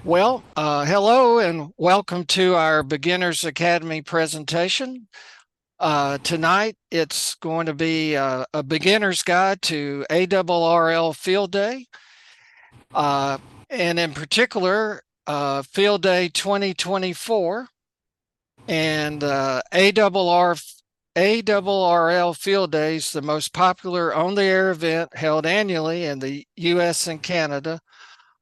Hello and welcome to our Beginners Academy presentation. Tonight, it's going to be a beginner's guide to ARRL Field Day, and in particular, Field Day 2024. And ARRL Field Day is the most popular on-the-air event held annually in the U.S. and Canada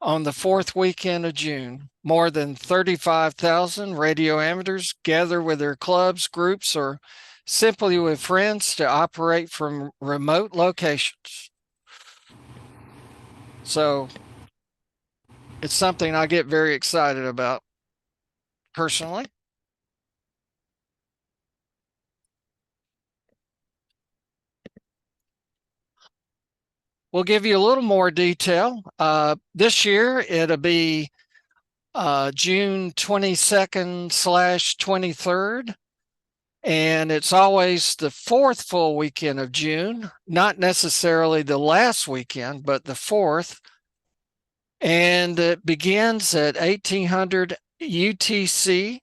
on the fourth weekend of June. More than 35,000 radio amateurs gather with their clubs, groups, or simply with friends to operate from remote locations. So it's something I get very excited about personally. We'll give you a little more detail. This year, it'll be June 22nd/23rd. And it's always the fourth full weekend of June, not necessarily the last weekend, but the fourth. And it begins at 1800 UTC,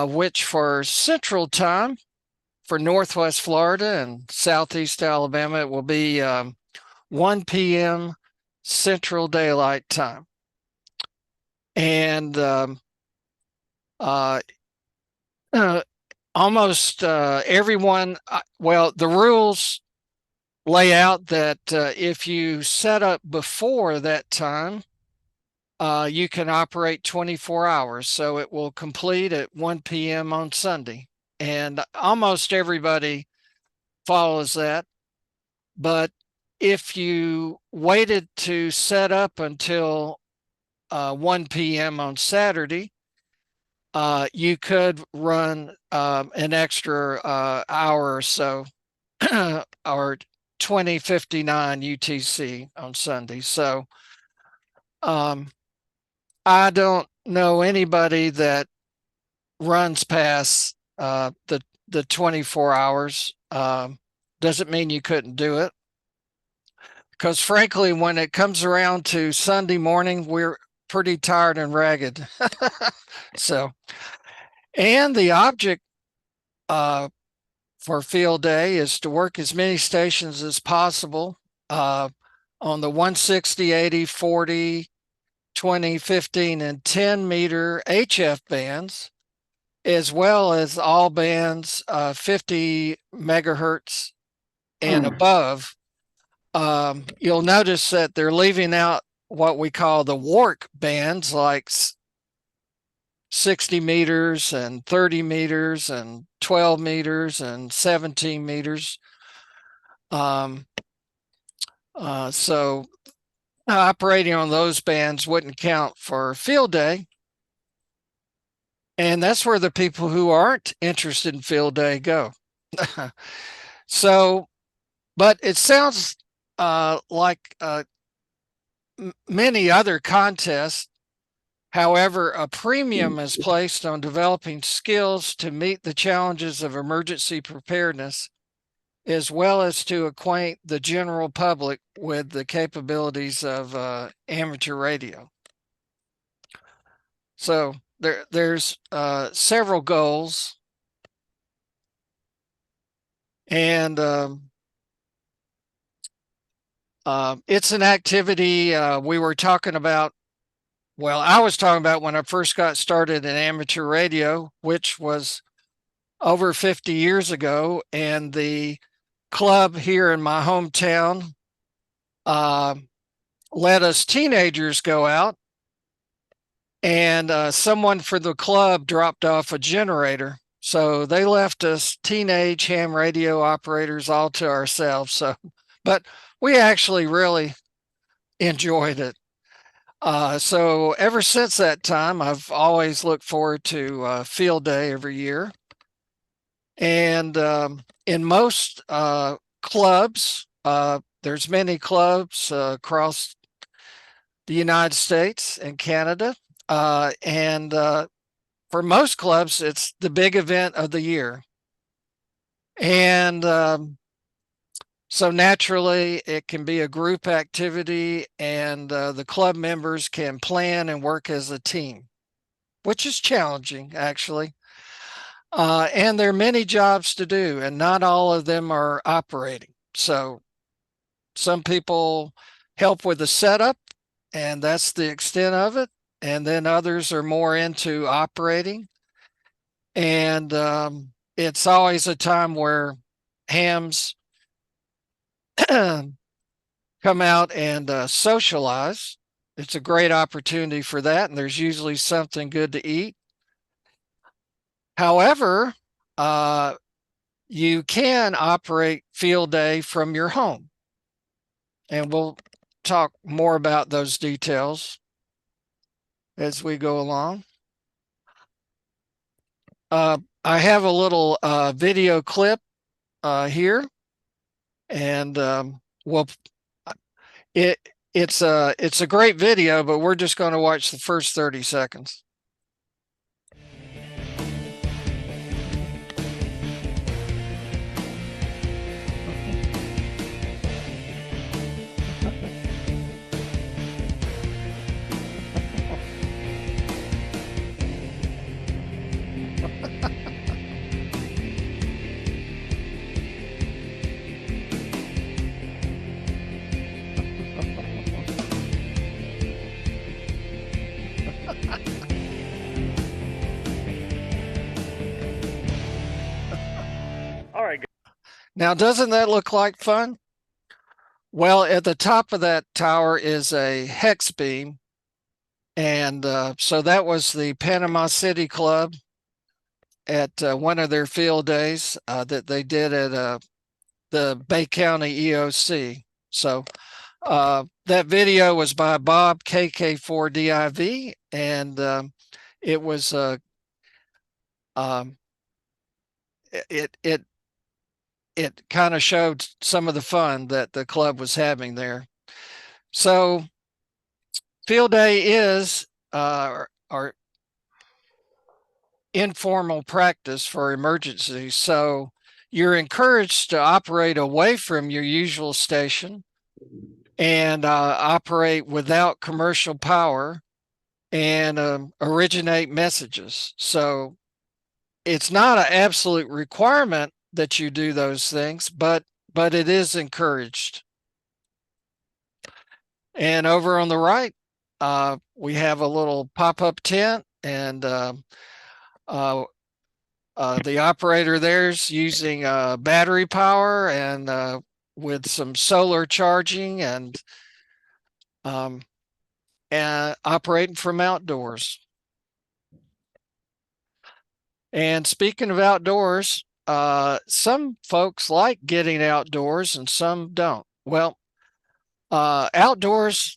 which for Central Time for Northwest Florida and Southeast Alabama, it will be 1 p.m. Central Daylight Time. And almost everyone, the rules lay out that if you set up before that time, you can operate 24 hours. So it will complete at 1 p.m. on Sunday. And almost everybody follows that. But if you waited to set up until 1 p.m. on Saturday, you could run an extra hour or so, or 20:59 UTC on Sunday. So I don't know anybody that runs past the 24 hours. Doesn't mean you couldn't do it. Because frankly, when it comes around to Sunday morning, we're pretty tired and ragged. So, and the object for field day is to work as many stations as possible on the 160, 80, 40, 20, 15, and 10 meter HF bands, as well as all bands 50 megahertz and above. You'll notice that they're leaving out what we call the WARC bands, like 60 meters and 30 meters and 12 meters and 17 meters. So operating on those bands wouldn't count for field day. And that's where the people who aren't interested in field day go. So, but it sounds like many other contests. However, a premium is placed on developing skills to meet the challenges of emergency preparedness, as well as to acquaint the general public with the capabilities of amateur radio. So there's several goals, and it's an activity we were talking about. Well, I was talking about when I first got started in amateur radio, which was over 50 years ago, and the club here in my hometown let us teenagers go out, and someone for the club dropped off a generator. So they left us teenage ham radio operators all to ourselves. So, but we actually really enjoyed it. So ever since that time, I've always looked forward to field day every year. And in most clubs, there's many clubs across the United States and Canada. And for most clubs, it's the big event of the year. And So naturally, it can be a group activity, and the club members can plan and work as a team, which is challenging, actually. And there are many jobs to do, and not all of them are operating. So some people help with the setup, and that's the extent of it. And then others are more into operating. And it's always a time where hams come out and socialize. It's a great opportunity for that, and there's usually something good to eat. However, you can operate field day from your home, and we'll talk more about those details as we go along. I have a little video clip here, and we'll it it's a great video, but we're just going to watch the first 30 seconds. All right. Now, doesn't that look like fun? Well, at the top of that tower is a hex beam. And so that was the Panama City Club at one of their field days that they did at the Bay County EOC. So that video was by Bob KK4DIV, and it was it kind of showed some of the fun that the club was having there. So field day is our informal practice for emergencies. So you're encouraged to operate away from your usual station and operate without commercial power and originate messages. So it's not an absolute requirement that you do those things, but it is encouraged. And over on the right, we have a little pop-up tent, and the operator there's using battery power and with some solar charging and operating from outdoors. And speaking of outdoors, some folks like getting outdoors and some don't. Well, outdoors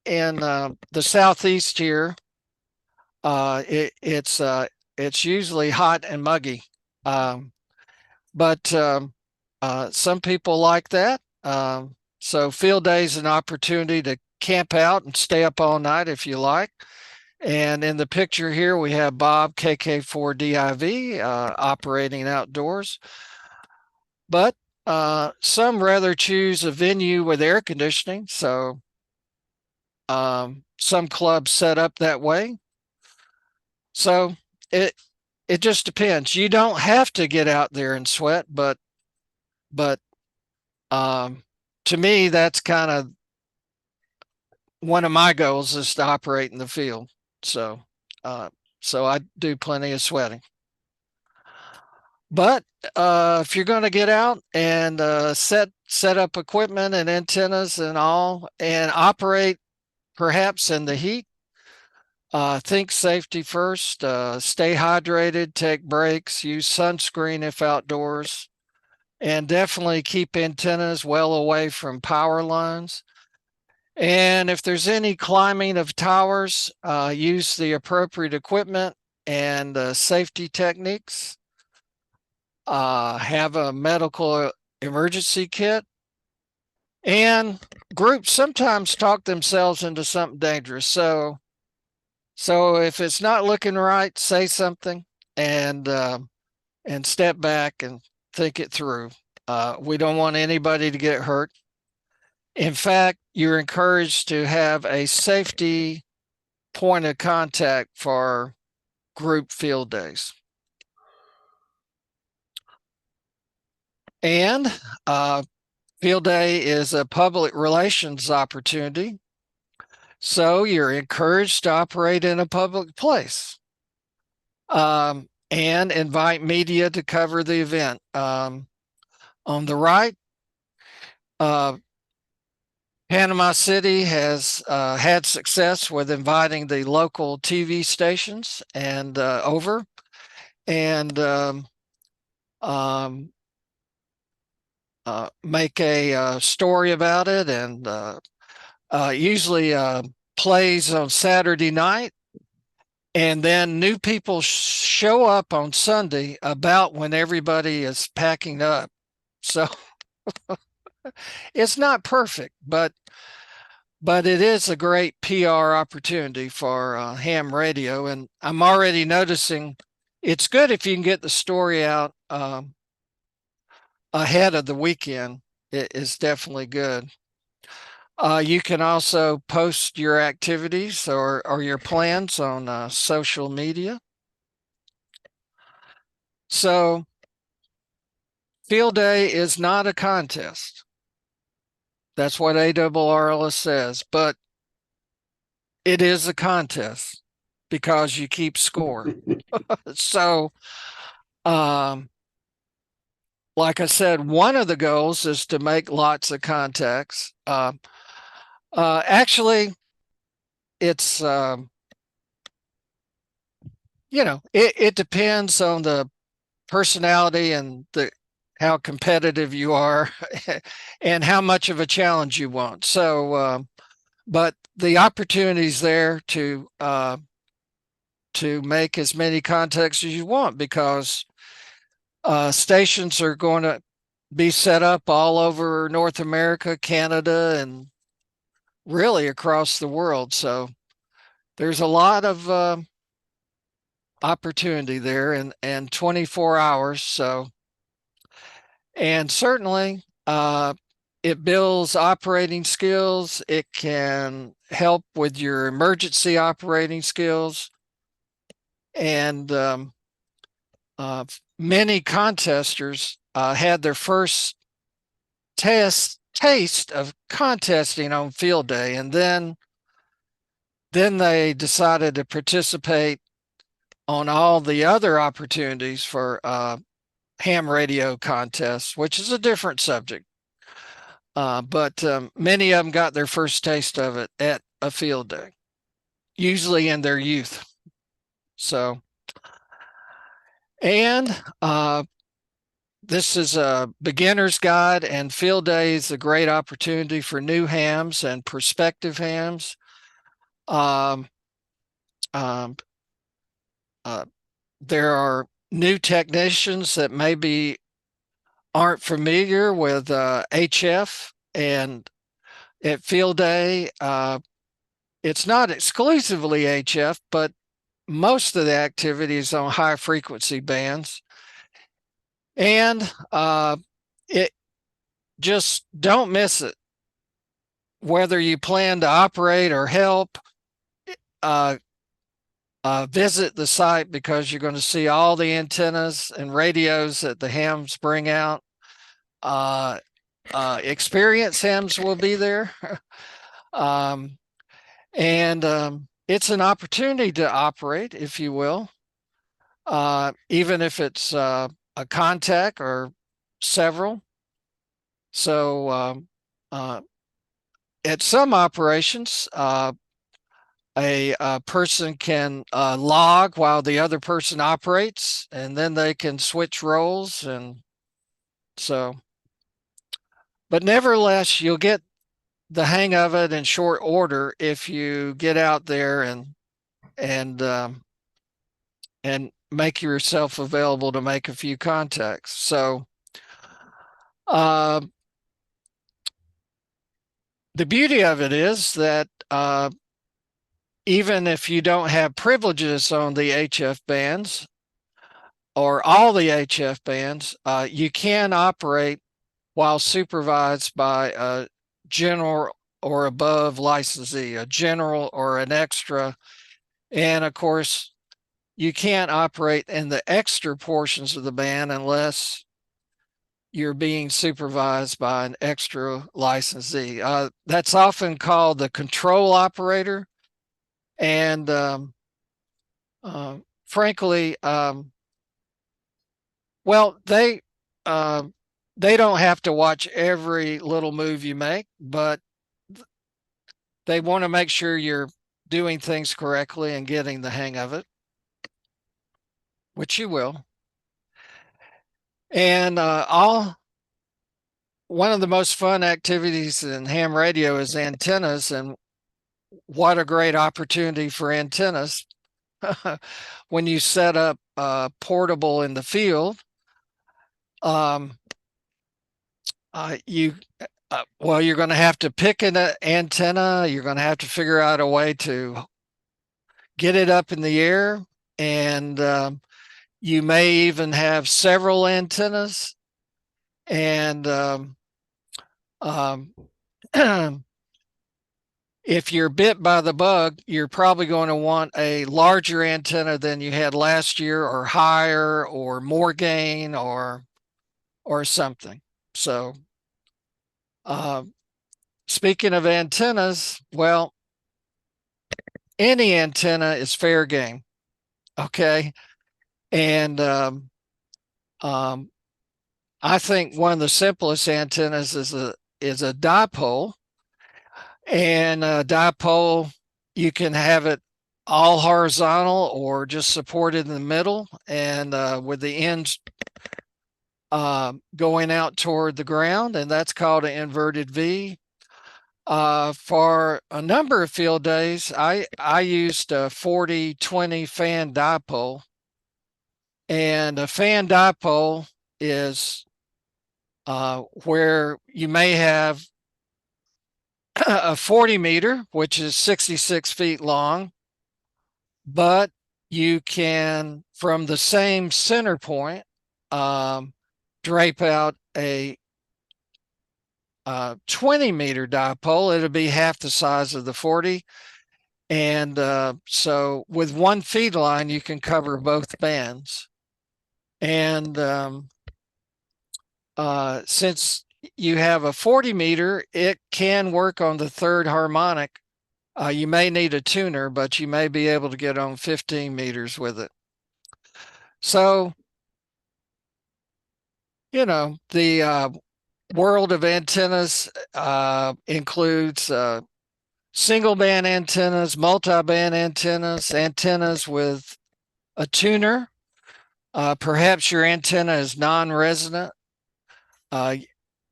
in the southeast here, it's usually hot and muggy, but some people like that. So field day is an opportunity to camp out and stay up all night if you like. And in the picture here, we have Bob KK4DIV operating outdoors. But some rather choose a venue with air conditioning. So some clubs set up that way. So it just depends. You don't have to get out there and sweat, but to me, that's kind of one of my goals is to operate in the field. So so I do plenty of sweating. But if you're going to get out and set up equipment and antennas and all and operate perhaps in the heat, think safety first, stay hydrated, take breaks, use sunscreen if outdoors, and definitely keep antennas well away from power lines. And if there's any climbing of towers, use the appropriate equipment and safety techniques. Have a medical emergency kit. And groups sometimes talk themselves into something dangerous. So if it's not looking right, say something and step back and think it through. We don't want anybody to get hurt. In fact, you're encouraged to have a safety point of contact for group field days. And field day is a public relations opportunity. So you're encouraged to operate in a public place and invite media to cover the event. On the right, Panama City has had success with inviting the local TV stations and over and make a story about it, and usually plays on Saturday night. And then new people show up on Sunday about when everybody is packing up. So it's not perfect, but it is a great PR opportunity for ham radio. And I'm already noticing it's good if you can get the story out ahead of the weekend. It is definitely good. You can also post your activities or your plans on social media. So field day is not a contest. That's what ARRL says, but it is a contest because you keep score. So, like I said, one of the goals is to make lots of contacts. Actually, it's it depends on the personality and how competitive you are and how much of a challenge you want. So, but the opportunity's there to make as many contacts as you want, because stations are going to be set up all over North America, Canada, and really across the world. So there's a lot of opportunity there, and 24 hours. So, and certainly it builds operating skills. It can help with your emergency operating skills. And many contesters had their first taste of contesting on field day, and then they decided to participate on all the other opportunities for ham radio contests, which is a different subject. But many of them got their first taste of it at a field day, usually in their youth. So, and this is a beginner's guide, and field day is a great opportunity for new hams and prospective hams. Um, um, there are new technicians that maybe aren't familiar with HF, and at field day, it's not exclusively HF, but most of the activity is on high frequency bands. And it just don't miss it. Whether you plan to operate or help, visit the site, because you're going to see all the antennas and radios that the hams bring out. Experienced hams will be there. And it's an opportunity to operate, if you will, even if it's a contact or several. So at some operations, a person can log while the other person operates, and then they can switch roles. And so, but nevertheless, you'll get the hang of it in short order if you get out there and make yourself available to make a few contacts. So the beauty of it is that even if you don't have privileges on the HF bands or all the HF bands, you can operate while supervised by a general or above licensee, a general or an extra. And of course, you can't operate in the extra portions of the band unless you're being supervised by an extra licensee. That's often called the control operator. And frankly, well, uh, they don't have to watch every little move you make, but they want to make sure you're doing things correctly and getting the hang of it, which you will. And all one of the most fun activities in ham radio is antennas, and what a great opportunity for antennas. When you set up portable in the field, um, you well, you're going to have to pick an antenna. You're going to have to figure out a way to get it up in the air, and you may even have several antennas. And um, if you're bit by the bug, you're probably going to want a larger antenna than you had last year, or higher, or more gain, or something. So, uh, speaking of antennas, well, any antenna is fair game. Okay, and um, I think one of the simplest antennas is a dipole, and a dipole, you can have it all horizontal or just supported in the middle, and with the ends going out toward the ground, and that's called an inverted V. For a number of field days, I used a 40-20 fan dipole, and a fan dipole is where you may have a 40 meter, which is 66 feet long, but you can, from the same center point, drape out a 20-meter dipole. It'll be half the size of the 40. And so with one feed line, you can cover both bands. And since you have a 40 meter, it can work on the third harmonic. You may need a tuner, but you may be able to get on 15 meters with it. So, the world of antennas includes single band antennas, multi-band antennas, antennas with a tuner. Perhaps your antenna is non-resonant.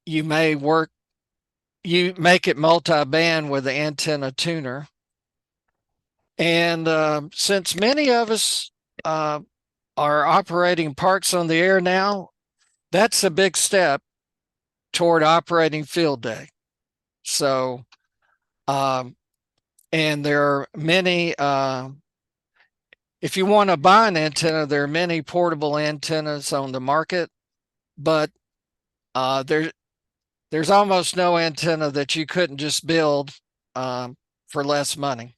You make it multi-band with the antenna tuner. And since many of us are operating parks on the air now, that's a big step toward operating field day. So, and there are many, if you want to buy an antenna, there are many portable antennas on the market, but there's almost no antenna that you couldn't just build for less money.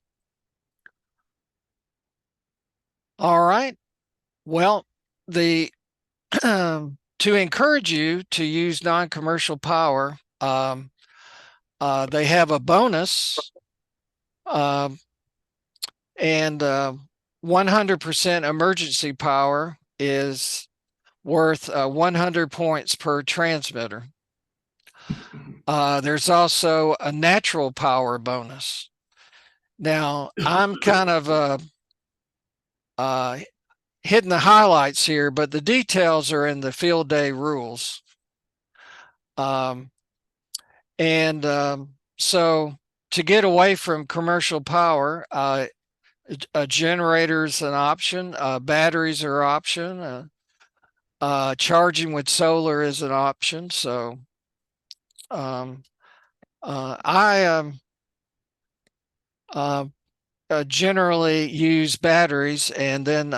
All right. Well, the to encourage you to use non-commercial power, they have a bonus, and 100% emergency power is worth 100 points per transmitter. There's also a natural power bonus. Now, I'm kind of hitting the highlights here, but the details are in the field day rules. So to get away from commercial power, a generator's an option, batteries are an option, charging with solar is an option. So I generally use batteries and then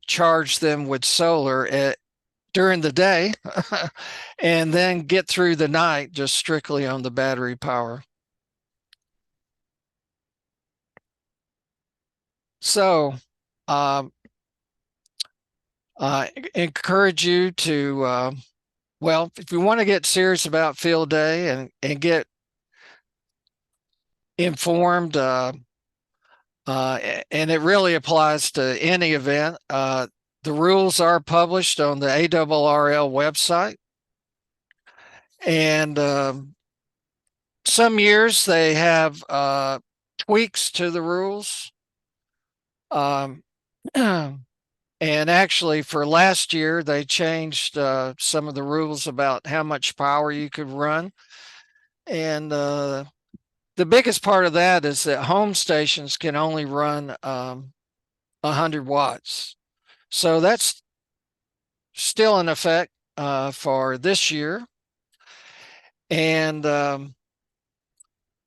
charge them with solar. during the day and then get through the night just strictly on the battery power. So um, I encourage you to, well, if you want to get serious about field day and get informed, and it really applies to any event, the rules are published on the ARRL website. And some years they have tweaks to the rules. Um, and actually, for last year, they changed some of the rules about how much power you could run. And the biggest part of that is that home stations can only run 100 watts. So that's still in effect for this year. And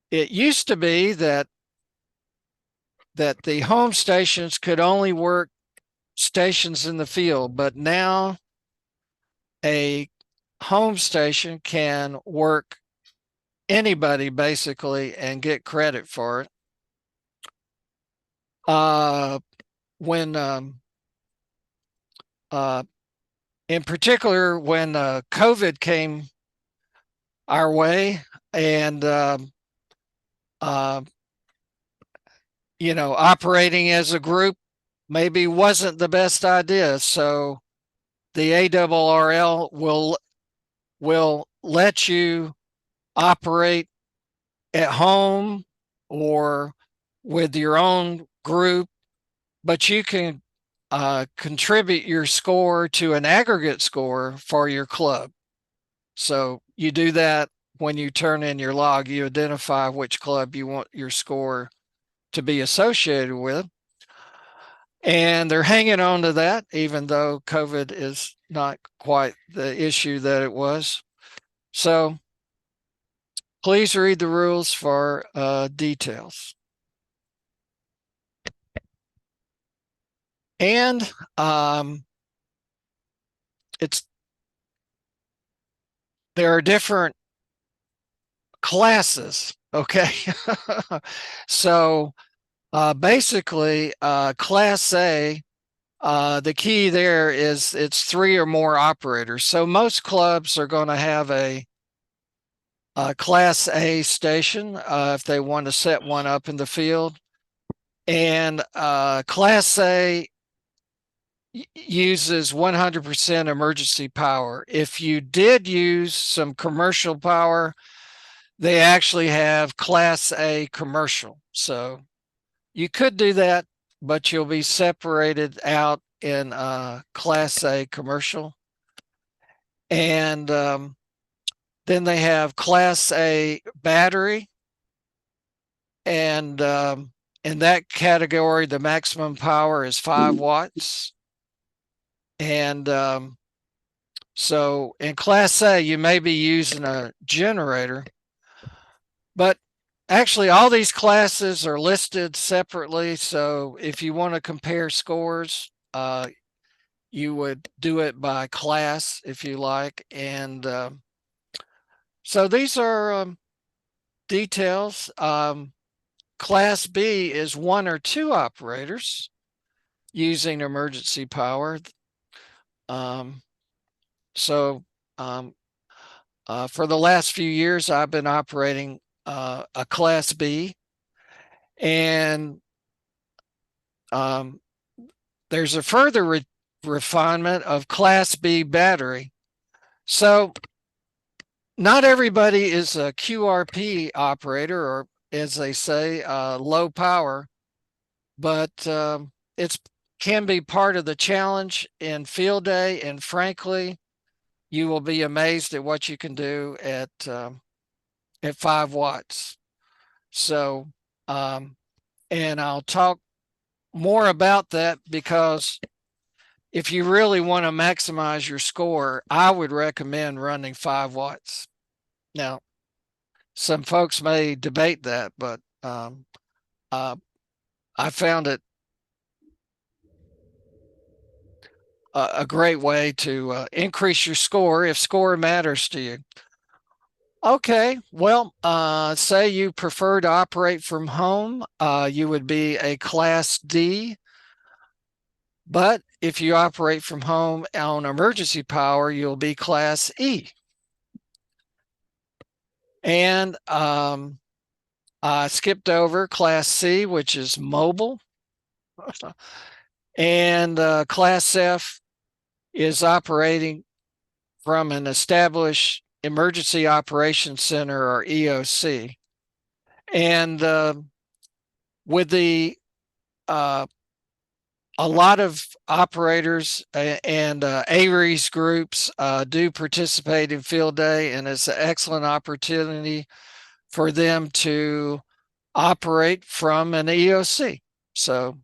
it used to be that the home stations could only work stations in the field, but now a home station can work anybody basically and get credit for it. When in particular, when COVID came our way, and uh, operating as a group maybe wasn't the best idea. So the ARRL will let you operate at home or with your own group, but you can contribute your score to an aggregate score for your club. So you do that when you turn in your log, you identify which club you want your score to be associated with. And they're hanging on to that, even though COVID is not quite the issue that it was. So please read the rules for details. And there are different classes, okay? So basically, Class A, the key there is it's 3 or more operators. So most clubs are going to have a Class A station if they want to set one up in the field. And Class A uses 100% emergency power. If you did use some commercial power, they actually have Class A commercial. So you could do that, but you'll be separated out in Class A commercial. And then they have Class A battery. And in that category, the maximum power is 5 watts. And so in Class A, you may be using a generator, but actually all these classes are listed separately. So if you want to compare scores, you would do it by class if you like. And so these are details. Class B is 1 or 2 operators using emergency power. So for the last few years, I've been operating a Class B, and there's a further refinement of Class B battery. So not everybody is a QRP operator, or as they say, low power, but it can be part of the challenge in field day. And frankly, you will be amazed at what you can do at 5 watts. So, and I'll talk more about that, because if you really want to maximize your score, I would recommend running 5 watts. Now, some folks may debate that, but I found it a great way to increase your score if score matters to you. Okay, well, say you prefer to operate from home, you would be a Class D. But if you operate from home on emergency power, you'll be Class E. And I skipped over Class C, which is mobile. And Class F is operating from an established emergency operations center, or EOC. And with the a lot of operators and ARRL's groups do participate in field day, and it's an excellent opportunity for them to operate from an EOC. So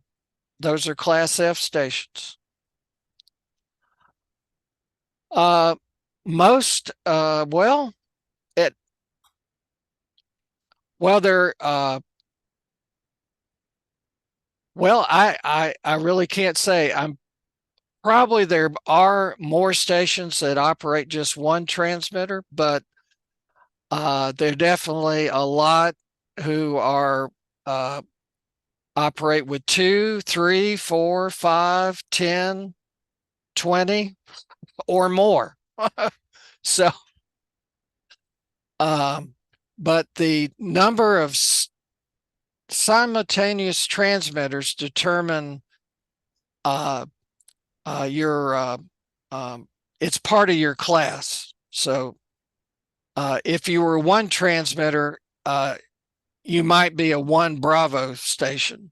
those are Class F stations. Most, well, they're, well, I really can't say. Probably there are more stations that operate just one transmitter, but there are definitely a lot who are operate with 2, 3, 4, 5, 10, 20, or more. So, but the number of simultaneous transmitters determine your it's part of your class. So if you were one transmitter, you might be a 1 Bravo station.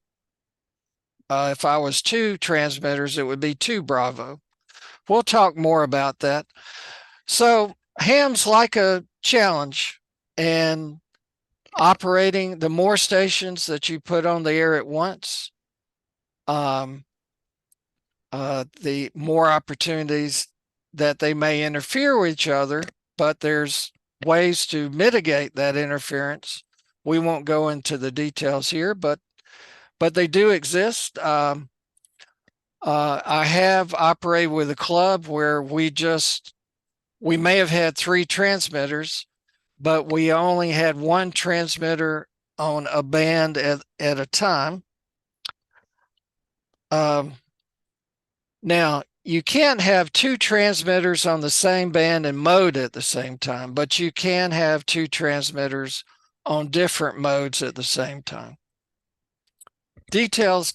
If I was 2 transmitters, it would be 2 Bravo. We'll talk more about that. So ham's like a challenge, and operating, the more stations that you put on the air at once, the more opportunities that they may interfere with each other, but there's ways to mitigate that interference. We won't go into the details here, but they do exist. I have operated with a club where we may have had 3 transmitters, but we only had 1 transmitter on a band at a time. Now, you can't have 2 transmitters on the same band and mode at the same time, but you can have 2 transmitters on different modes at the same time. Details.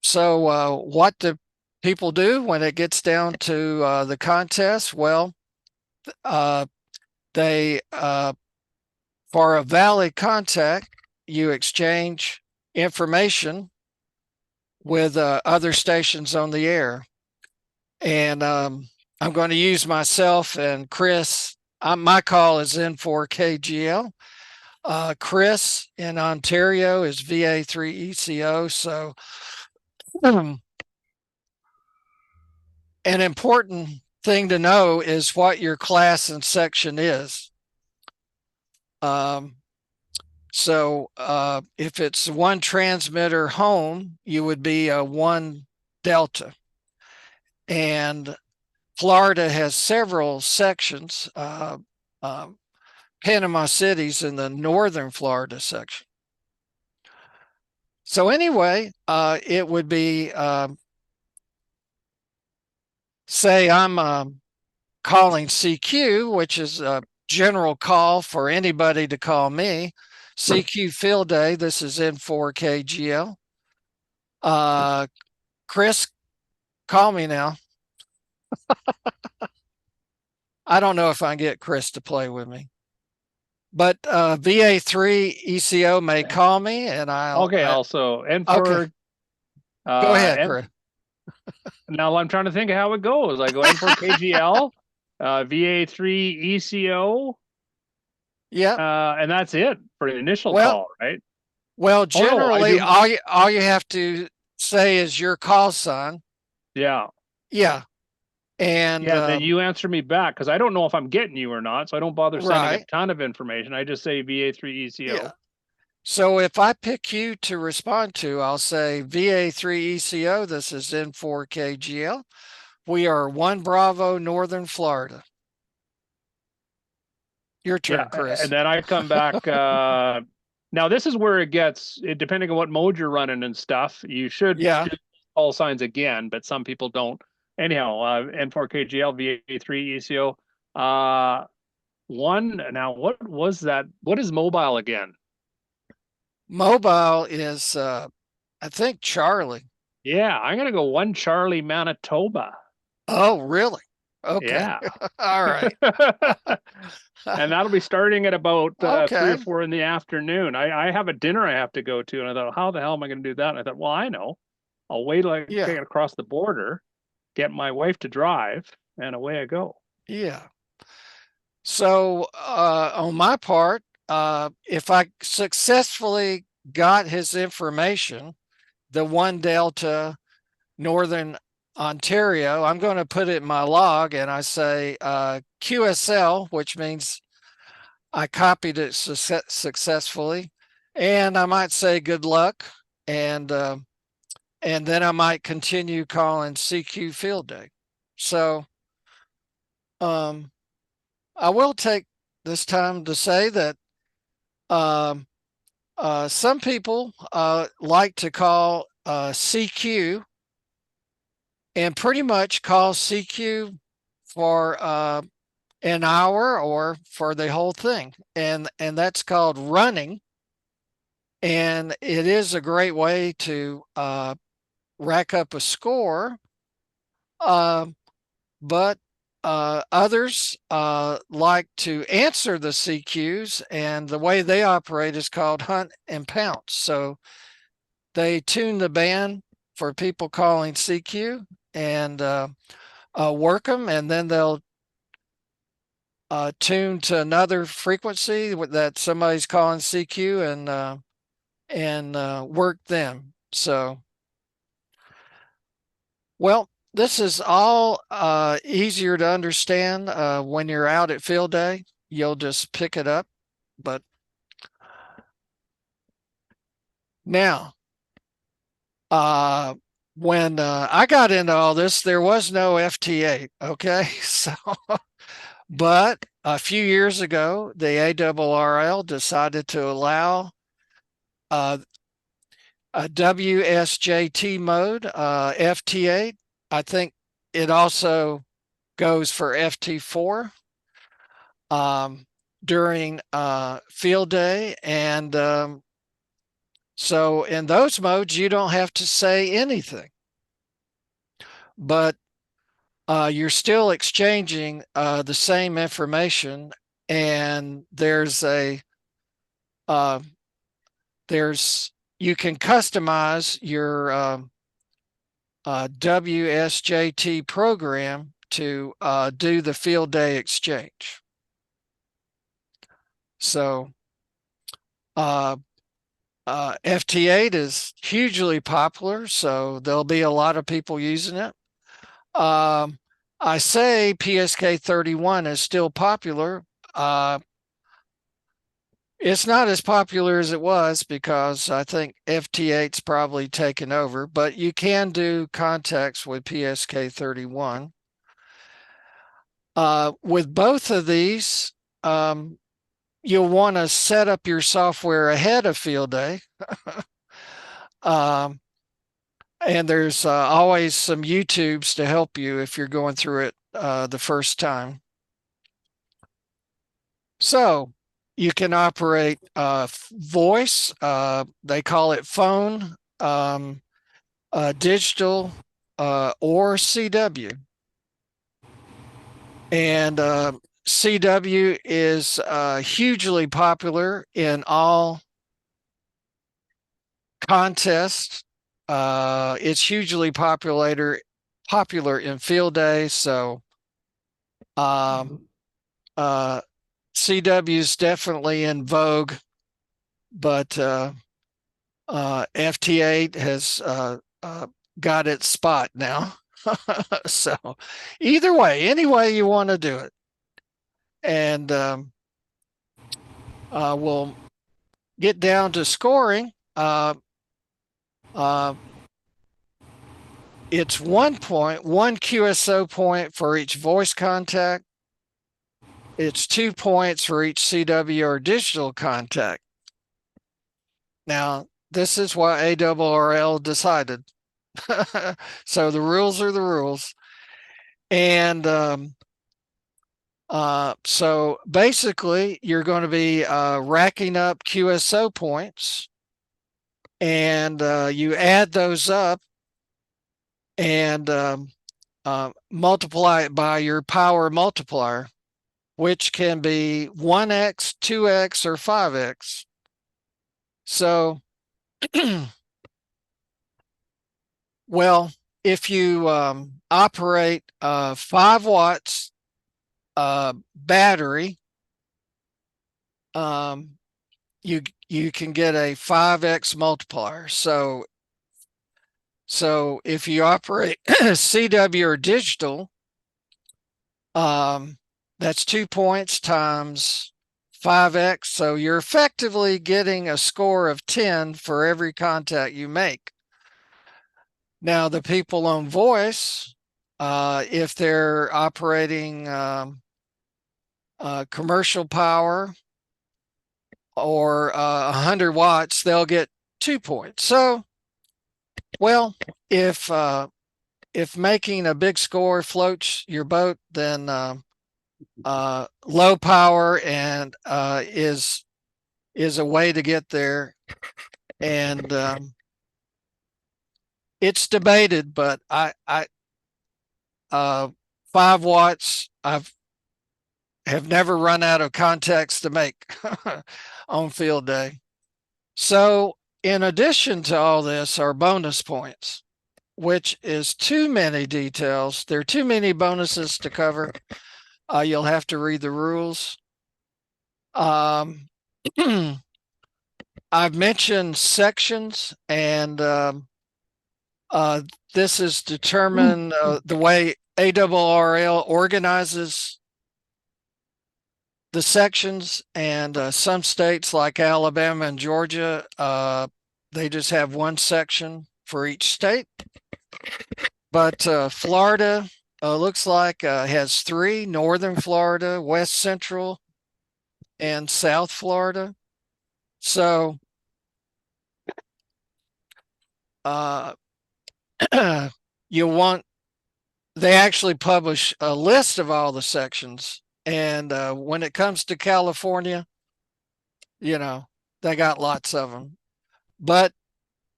So what do people do when it gets down to the contest? Well, they for a valid contact, you exchange information with other stations on the air. And I'm going to use myself and Chris. My call is N4KGL. Chris in Ontario is VA3ECO. So an important thing to know is what your class and section is. So if it's 1 transmitter home, you would be a 1 Delta. And Florida has several sections. Panama City's in the northern Florida section. So anyway, it would be, say I'm calling CQ, which is a general call for anybody to call me. CQ Field Day, this is N4KGL. Chris, call me now. I don't know if I can get Chris to play with me, but VA3 ECO may call me, and also N4. Okay. Go ahead, Chris. Now I'm trying to think of how it goes. I go N4KGL, VA3 ECO. Yeah. And that's it for the initial call, right? Well, generally, all you have to say is your call sign. Yeah. Yeah. And then you answer me back, because I don't know if I'm getting you or not, so I don't bother sending a ton of information. I just say VA3 ECO. Yeah. So if I pick you to respond to, I'll say VA3ECO, this is N4KGL. We are 1 Bravo, Northern Florida. Your Yeah, turn, and Chris. then I come back. Now this is where it gets, depending on what mode you're running and stuff, you should Yeah. do call signs again, but some people don't. Anyhow, N4KGL, VA3 ECO. One, now what was that? What is mobile again? Mobile is, I think, Charlie. Yeah, I'm gonna go 1 Charlie, Manitoba. Oh, really? Okay. Yeah. All right. And that'll be starting at about 3 or Okay. 4 in the afternoon. I have a dinner I have to go to, and I thought, how the hell am I going to do that? And I thought, well, I know. I'll wait till I Yeah. get across the border, get my wife to drive, and away I go. Yeah. So, on my part, if I successfully got his information, the 1 Delta Northern Ontario, I'm going to put it in my log and I say QSL, which means I copied it successfully. And I might say good luck. And, uh, and then I might continue calling CQ field day. So, um, I will take this time to say that um, some people like to call CQ and pretty much call CQ for an hour or for the whole thing, and that's called running. And it is a great way to rack up a score. Uh, but others like to answer the CQs, and the way they operate is called hunt and pounce. So they tune the band for people calling CQ and work them, and then they'll tune to another frequency that somebody's calling CQ and work them. So, well, this is all easier to understand when you're out at field day. You'll just pick it up. But now, uh, when I got into all this, there was no FTA. Okay. So, but a few years ago, the ARRL decided to allow uh, a WSJT mode, FT8. I think it also goes for FT4 during field day. And so in those modes, you don't have to say anything, but you're still exchanging the same information. And uh, you can customize your WSJT program to do the field day exchange. So FT8 is hugely popular, so there'll be a lot of people using it. I say PSK 31 is still popular. It's not as popular as it was because I think FT8's probably taken over, but you can do contacts with PSK 31. With both of these, you'll want to set up your software ahead of field day. um, and there's always some YouTubes to help you if you're going through it the first time. So you can operate voice, they call it phone, digital, or CW. And CW is hugely popular in all contests. It's hugely popular in field day. So CW is definitely in vogue, but FT8 has got its spot now. So either way, any way you want to do it. And we'll get down to scoring, it's 1 point, 1 QSO point for each voice contact. It's 2 points for each CW or digital contact. Now, this is what ARRL decided. So the rules are the rules. And so basically, you're going to be racking up QSO points, and you add those up and multiply it by your power multiplier, which can be 1x, 2x, or 5x. So, well, if you operate 5 watts battery, you can get a 5x multiplier. So if you operate CW or digital, that's 2 points times 5x. So you're effectively getting a score of 10 for every contact you make. Now, the people on voice, if they're operating commercial power or 100 watts, they'll get 2 points. So, well, if making a big score floats your boat, then low power and is a way to get there. And it's debated, but I 5 watts, have never run out of contacts to make on field day. So in addition to all this are bonus points, which is too many details. There are too many bonuses to cover. You'll have to read the rules. I've mentioned sections, and this is determined the way ARRL organizes the sections, and some states like Alabama and Georgia, they just have one section for each state. But Florida looks like has 3: Northern Florida, West Central, and South Florida. So you want, they actually publish a list of all the sections. And when it comes to California, they got lots of them. But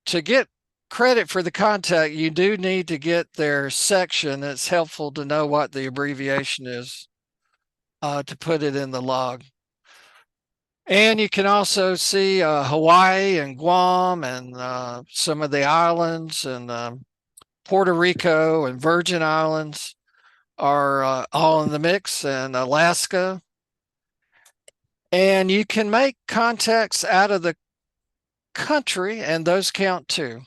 to get credit for the contact, you do need to get their section. It's helpful to know what the abbreviation is to put it in the log. And you can also see Hawaii and Guam and some of the islands, and Puerto Rico and Virgin Islands are all in the mix, and Alaska. And you can make contacts out of the country, and those count too.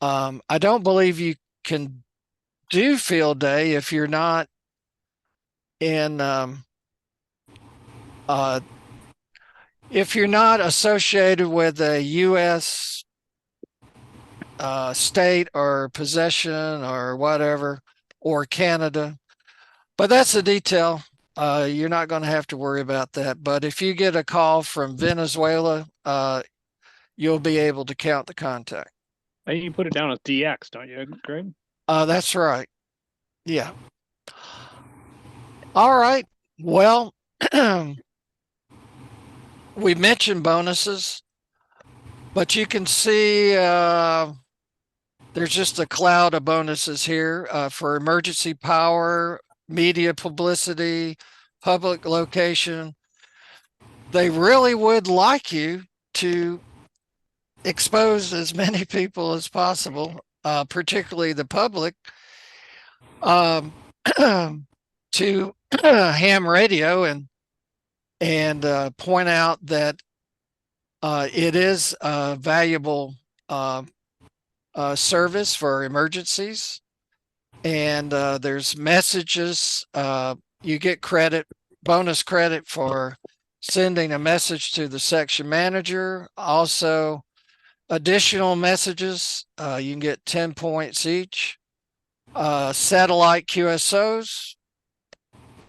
I don't believe you can do field day if you're not in if you're not associated with a U.S. State or possession or whatever, or Canada. But that's a detail. You're not going to have to worry about that. But if you get a call from Venezuela, you'll be able to count the contact. And you put it down as DX, don't you, Greg? That's right. Yeah. All right. Well, we mentioned bonuses, but you can see there's just a cloud of bonuses here for emergency power, media publicity, public location. They really would like you to expose as many people as possible, particularly the public, to ham radio, and point out that it is a valuable service for emergencies. And there's messages. You get credit, bonus credit for sending a message to the section manager. Also, additional messages, you can get 10 points each. Satellite QSOs.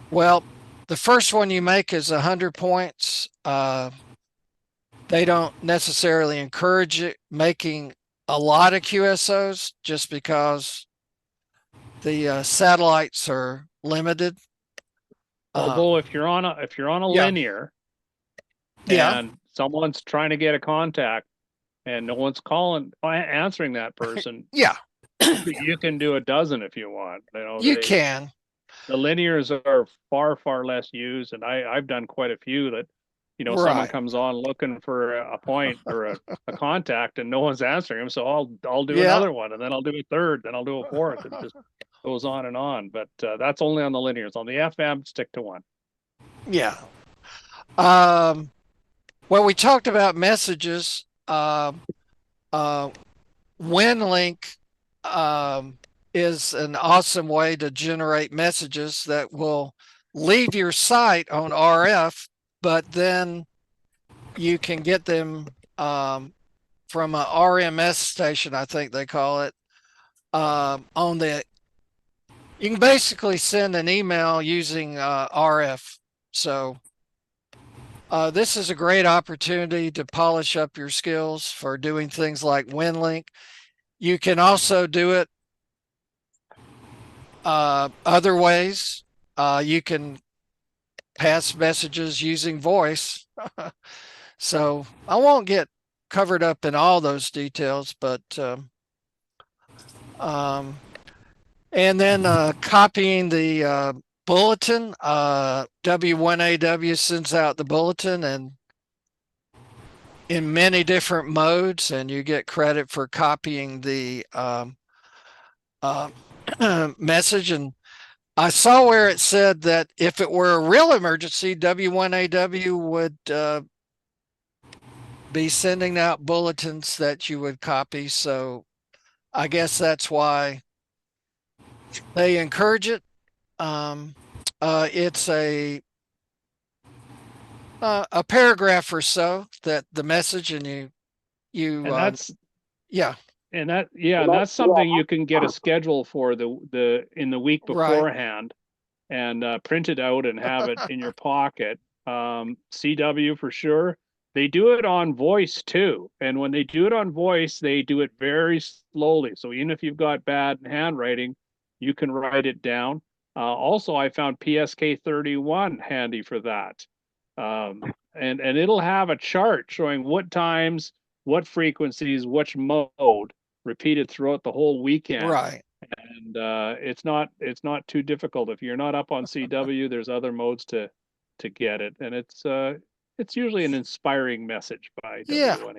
Well, the first one you make is 100 points. They don't necessarily encourage it, making a lot of QSOs just because the satellites are limited. Although if you're on a Yeah, linear yeah, and someone's trying to get a contact and no one's answering that person, yeah, you can do a dozen if you want. You know, you can. the linears are far less used, and I've done quite a few that, someone Right. comes on looking for a point or a contact and no one's answering them, so I'll do Yeah, another one, and then I'll do a third, then I'll do a fourth, and just goes on and on. But that's only on the linears. On the FM, stick to one. yeah. Um, well, we talked about messages. Uh, WinLink is an awesome way to generate messages that will leave your site on RF, but then you can get them from a RMS station, I think they call it. On the, you can basically send an email using RF. So this is a great opportunity to polish up your skills for doing things like WinLink. You can also do it other ways. You can pass messages using voice. So I won't get covered up in all those details, but and then copying the bulletin. W1AW sends out the bulletin and in many different modes, and you get credit for copying the uh, message. And I saw where it said that if it were a real emergency, W1AW would be sending out bulletins that you would copy. So I guess that's why they encourage it. It's a paragraph or so that the message, and you And that's yeah, and that's something you can get a schedule for the in the week right, beforehand and print it out and have it in your pocket. CW for sure. They do it on voice too. And when they do it on voice, they do it very slowly. So even if you've got bad handwriting, you can write it down. Also, I found PSK 31 handy for that. And it'll have a chart showing what times, what frequencies, which mode repeated throughout the whole weekend, right, and it's not too difficult. If you're not up on CW, there's other modes to get it, and it's usually an inspiring message by yeah. W1A.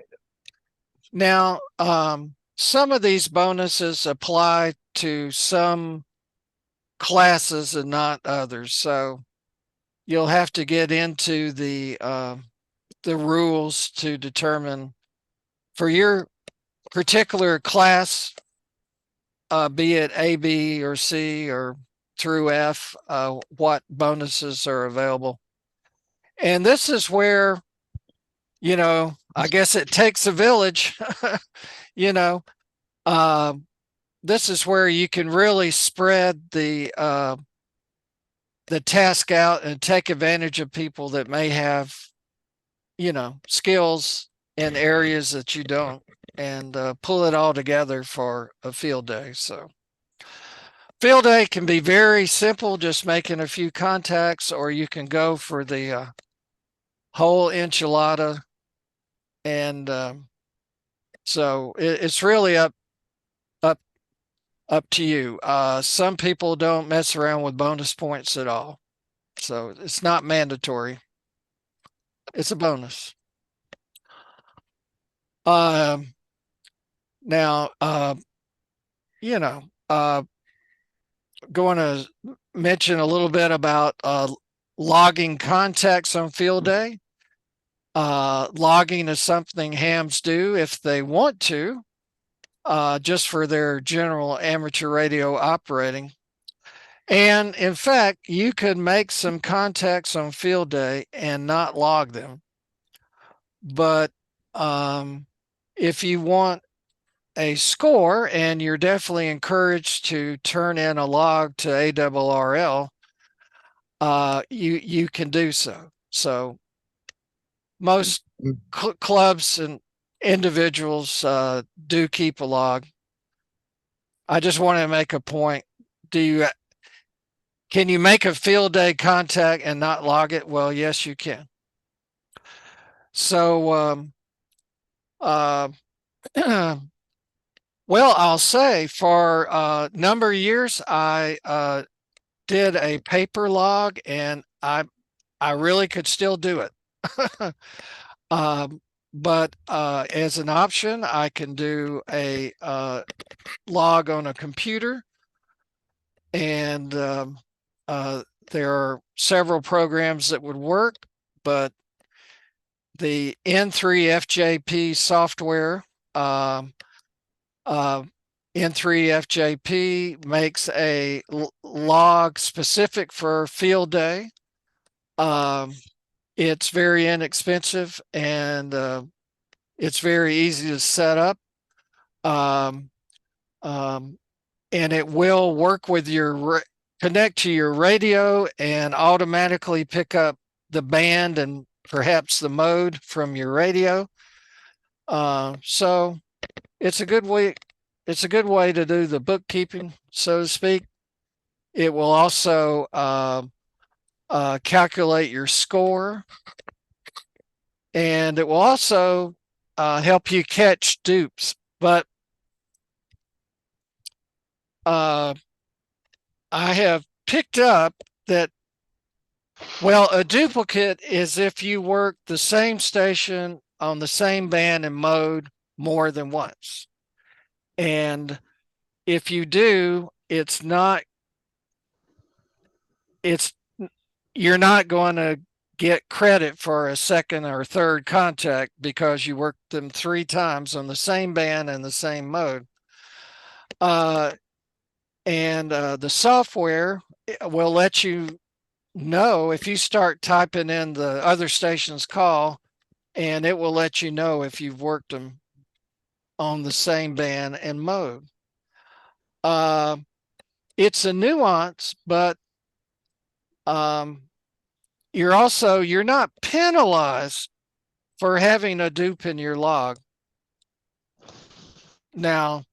Now, some of these bonuses apply to some classes and not others. So you'll have to get into the rules to determine for your particular class, be it A, B, or C, or through F, what bonuses are available. And this is where, I guess it takes a village, you know, uh, this is where you can really spread the task out and take advantage of people that may have, skills in areas that you don't, and pull it all together for a field day. So field day can be very simple, just making a few contacts, or you can go for the whole enchilada. And so it's really up up to you. Some people don't mess around with bonus points at all, so it's not mandatory. It's a bonus. Um, Now, you know, going to mention a little bit about logging contacts on field day. Logging is something hams do if they want to, just for their general amateur radio operating. And in fact, you could make some contacts on field day and not log them. But if you want a score, and you're definitely encouraged to turn in a log to ARRL, you can do so. So most clubs and individuals do keep a log. I just want to make a point. Can you make a field day contact and not log it? Well, yes, you can. So, uh, well, I'll say for a number of years, I did a paper log, and I really could still do it. But as an option, I can do a log on a computer, and there are several programs that would work, but the N3FJP software, uh, N3FJP makes a log specific for field day. It's very inexpensive, and it's very easy to set up. Um, um, and it will work with connect to your radio and automatically pick up the band and perhaps the mode from your radio. So it's a good way. It's a good way to do the bookkeeping, so to speak. It will also calculate your score, and it will also help you catch dupes. But I have picked up that, well, a duplicate is if you work the same station on the same band and mode more than once. And if you do, it's you're not going to get credit for a second or third contact because you worked them 3 times on the same band and the same mode. And the software will let you know if you start typing in the other station's call, and it will let you know if you've worked them on the same band and mode. It's a nuance, but you're not penalized for having a dupe in your log. Now,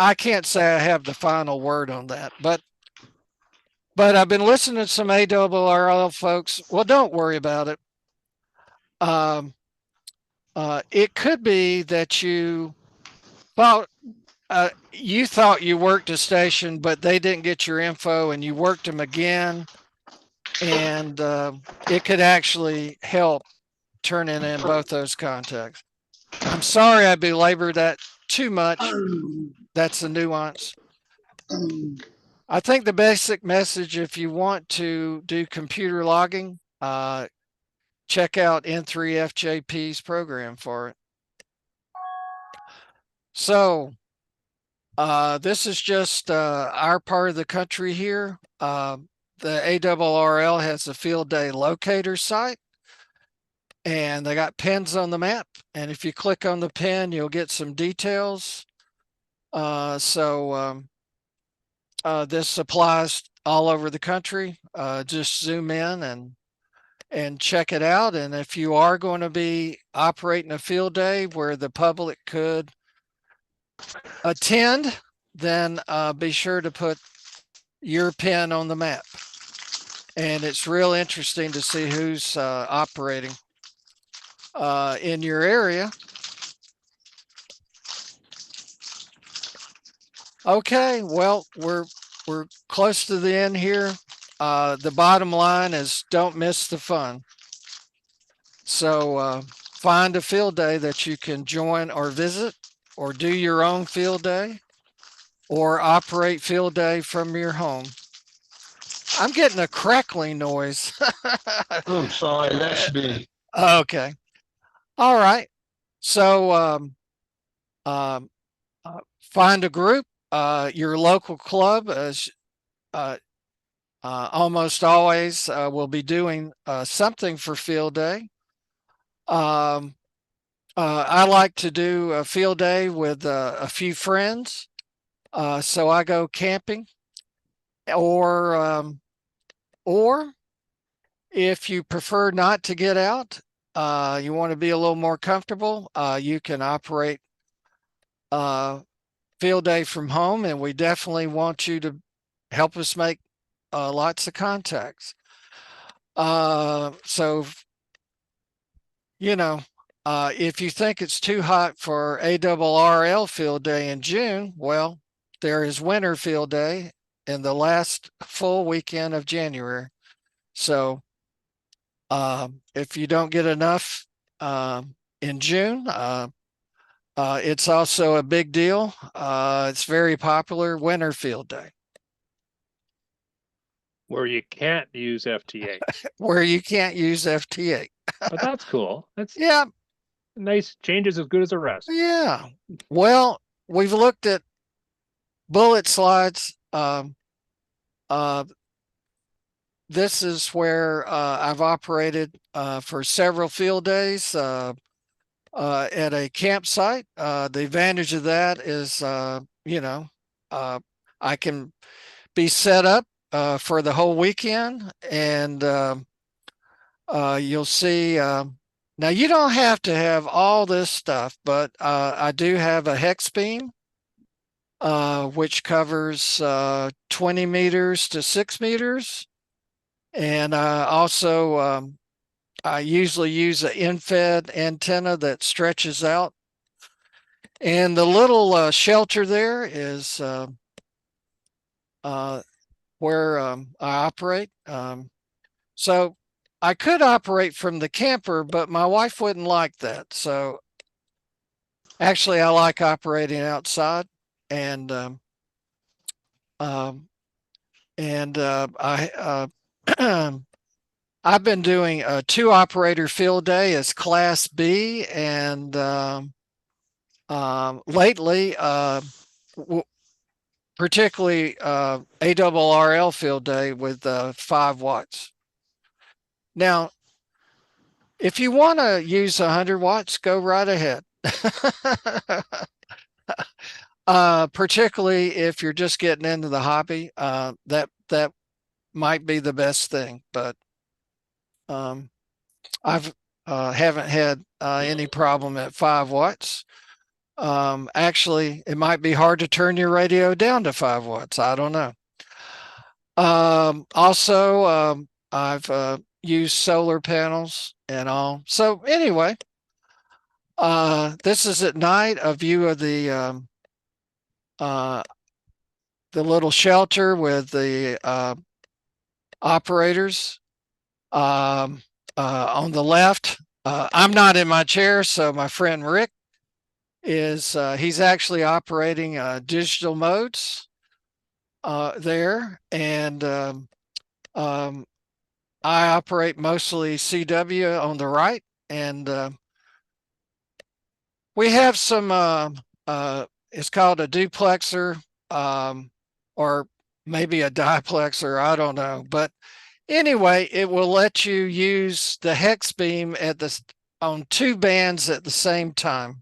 I can't say I have the final word on that, but I've been listening to some ARRL folks. Well, don't worry about it. It could be that thought you worked a station, but they didn't get your info, and you worked them again, and it could actually help turning in both those contacts. I'm sorry I belabored that too much. That's the nuance. I think the basic message, if you want to do computer logging, check out N3FJP's program for it. So this is just our part of the country here. The ARRL has a field day locator site, and they got pins on the map. And if you click on the pin, you'll get some details. This applies all over the country. Just zoom in and check it out. And if you are going to be operating a field day where the public could attend, then be sure to put your pin on the map. And it's real interesting to see who's operating in your area. Okay, well, we're close to the end here. The bottom line is don't miss the fun. So find a field day that you can join or visit, or do your own field day, or operate field day from your home. I'm getting a crackling noise. I'm sorry, that's me. Okay. All right. So find a group, your local club is almost always will be doing something for field day. Um, I like to do a field day with a few friends. So I go camping, or or if you prefer not to get out, you want to be a little more comfortable, you can operate field day from home, and we definitely want you to help us make lots of contacts. So, you know, if you think it's too hot for ARRL Field Day in June, well, there is Winter Field Day in the last full weekend of January. So, if you don't get enough in June, it's also a big deal. It's very popular, Winter Field Day, Where you can't use FTA. where you can't use FTA. But that's cool. That's Yeah, nice. Change is as good as a rest. yeah. Well, we've looked at bullet slides. Uh, this is where I've operated for several field days at a campsite. The advantage of that is, I can be set up for the whole weekend, and you'll see. Now, you don't have to have all this stuff, but I do have a hex beam, which covers 20 meters to 6 meters. And also, I usually use an infed antenna that stretches out. And the little shelter there is where I operate. So I could operate from the camper, but my wife wouldn't like that. So actually, I like operating outside, and um, I've been doing a 2 operator field day as Class B, and lately, particularly ARRL field day with 5 watts. Now, if you want to use 100 watts, go right ahead. Particularly if you're just getting into the hobby, that might be the best thing. But I've haven't had any problem at 5 watts. Actually, it might be hard to turn your radio down to 5 watts. I don't know. Also, I've used solar panels and all. So anyway, this is at night, a view of uh, the little shelter with the operators. On the left, I'm not in my chair, so my friend Rick is, he's actually operating digital modes there. And I operate mostly CW on the right. And we have some, it's called a duplexer, or maybe a diplexer, I don't know. But anyway, it will let you use the hex beam on 2 bands at the same time.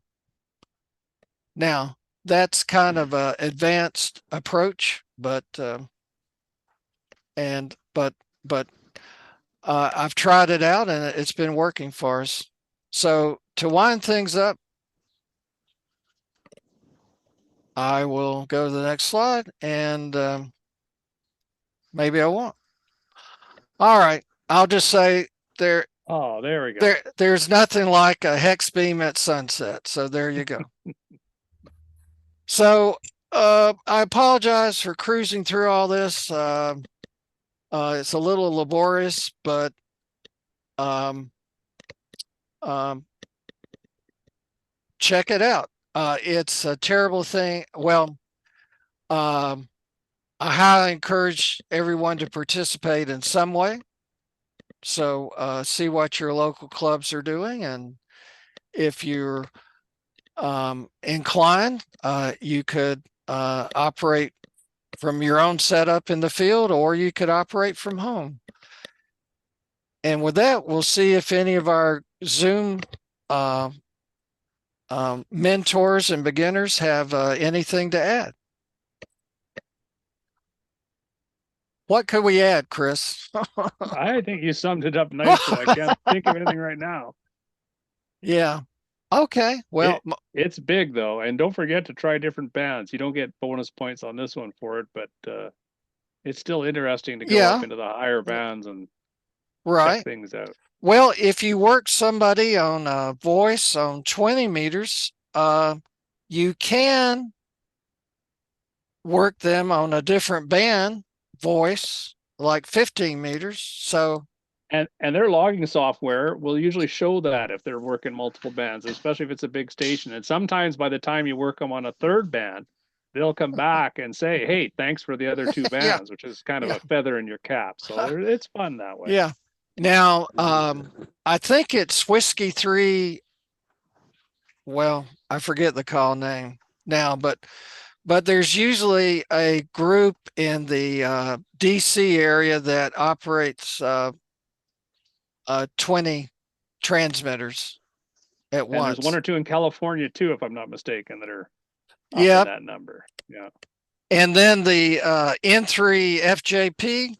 Now, that's kind of a advanced approach, but I've tried it out, and it's been working for us. So to wind things up, I will go to the next slide, and maybe I won't. All right, I'll just say there. Oh, there we go. There's nothing like a hex beam at sunset. So there you go. So I apologize for cruising through all this. It's a little laborious, but um, check it out. It's a terrible thing. Well, I highly encourage everyone to participate in some way. So see what your local clubs are doing, and if you're inclined, you could operate from your own setup in the field, or you could operate from home. And with that, we'll see if any of our Zoom mentors and beginners have anything to add. What could we add, Chris? I think you summed it up nicely. I can't think of anything right now. Yeah. Okay. Well, It's big though, and don't forget to try different bands. You don't get bonus points on this one for it, but it's still interesting to go yeah, up into the higher bands and check right. things out. Well, if you work somebody on voice on 20 meters, you can work them on a different band voice, like 15 meters. So, And their logging software will usually show that if they're working multiple bands, especially if it's a big station. And sometimes by the time you work them on a third band, they'll come back and say, "Hey, thanks for the other two yeah, bands," which is kind of yeah, a feather in your cap. So it's fun that way. yeah. Now, I think it's Whiskey 3. Well, I forget the call name now, but there's usually a group in the DC area that operates 20 transmitters at And there's one once. or two in California too, if I'm not mistaken, that are up in Yep. that number. Yeah. And then the N3 FJP,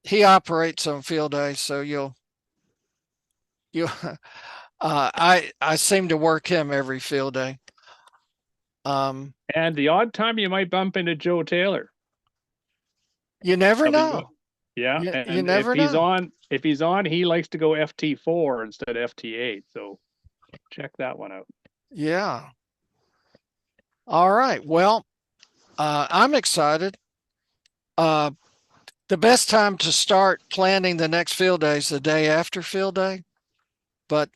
he operates on field day, so you'll I seem to work him every field day. And the odd time you might bump into Joe Taylor. You never know. Yeah, You and never know. if he's on, he likes to go FT4 instead of FT8. So check that one out. Yeah. All right. Well, I'm excited. The best time to start planning the next field day is the day after field day, but